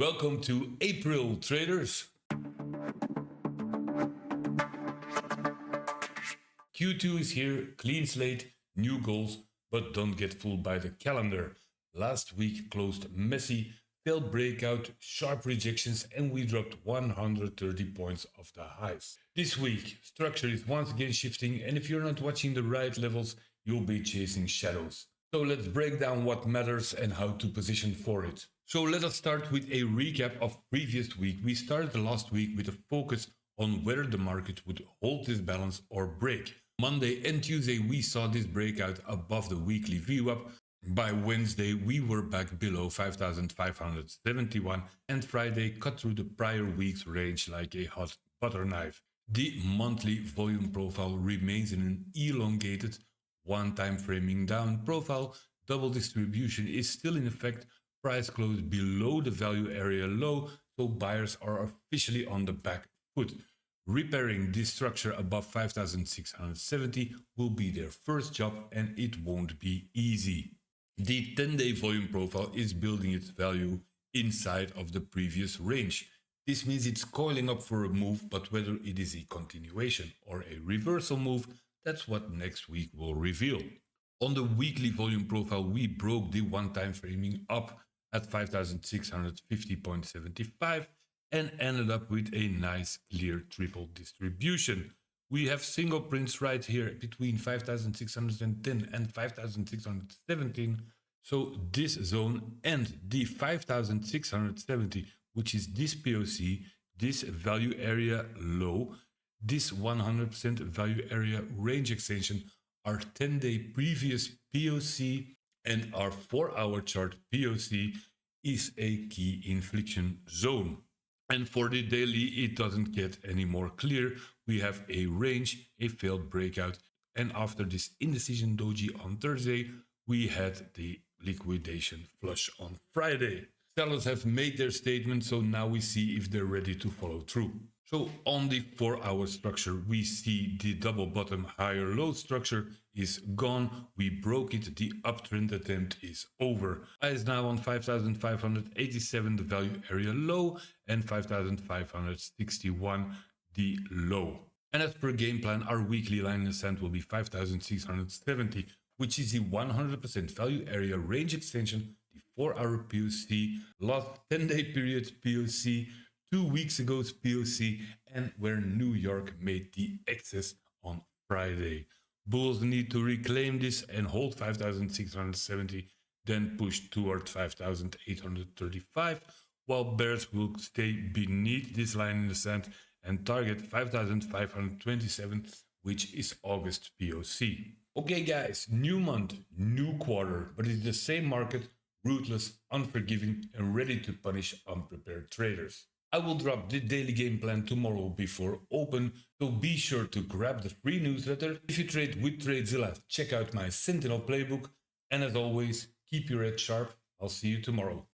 Welcome to April Traders. Q2 is here, clean slate, new goals, but don't get fooled by the calendar. Last week closed messy, failed breakout, sharp rejections, and we dropped 130 points off the highs. This week, structure is once again shifting, and if you're not watching the right levels, you'll be chasing shadows. So let's break down what matters and how to position for it. So let us start with a recap of previous week. We started the last week with a focus on whether the market would hold this balance or break. Monday and Tuesday we saw this breakout above the weekly VWAP. By Wednesday we were back below 5,571 and Friday cut through the prior week's range like a hot butter knife. The monthly volume profile remains in an elongated one time framing down profile. Double distribution is still in effect. Price closed below the value area low, so buyers are officially on the back foot. Repairing this structure above 5,670 will be their first job, and it won't be easy. The 10-day volume profile is building its value inside of the previous range. This means it's coiling up for a move, but whether it is a continuation or a reversal move, that's what next week will reveal. On the weekly volume profile, we broke the one-time framing up at 5,650.75 and ended up with a nice clear triple distribution. We have single prints right here between 5,610 and 5,617. So this zone and the 5,670, which is this POC, this value area low, this 100% value area range extension, our 10-day previous POC and our 4-hour chart POC is a key inflection zone. And for the daily, it doesn't get any more clear. We have a range, a failed breakout, and after this indecision doji on Thursday, we had the liquidation flush on Friday. Sellers have made their statement, so now we see if they're ready to follow through. So on the 4-hour structure, we see the double bottom higher low structure is gone. We broke it. The uptrend attempt is over. Is now on 5,587, the value area low, and 5,561, the low. And as per game plan, our weekly line in the sand will be 5,670, which is the 100% value area range extension, the 4-hour POC, last 10-day period POC, 2 weeks ago's POC, and where New York made the excess on Friday. Bulls need to reclaim this and hold 5,670, then push toward 5,835, while bears will stay beneath this line in the sand and target 5,527, which is August POC. Okay guys, new month, new quarter, but it's the same market, ruthless, unforgiving, and ready to punish unprepared traders. I will drop the daily game plan tomorrow before open, so be sure to grab the free newsletter. If you trade with Tradezella, check out my Sentinel playbook, and as always, keep your head sharp. I'll see you tomorrow.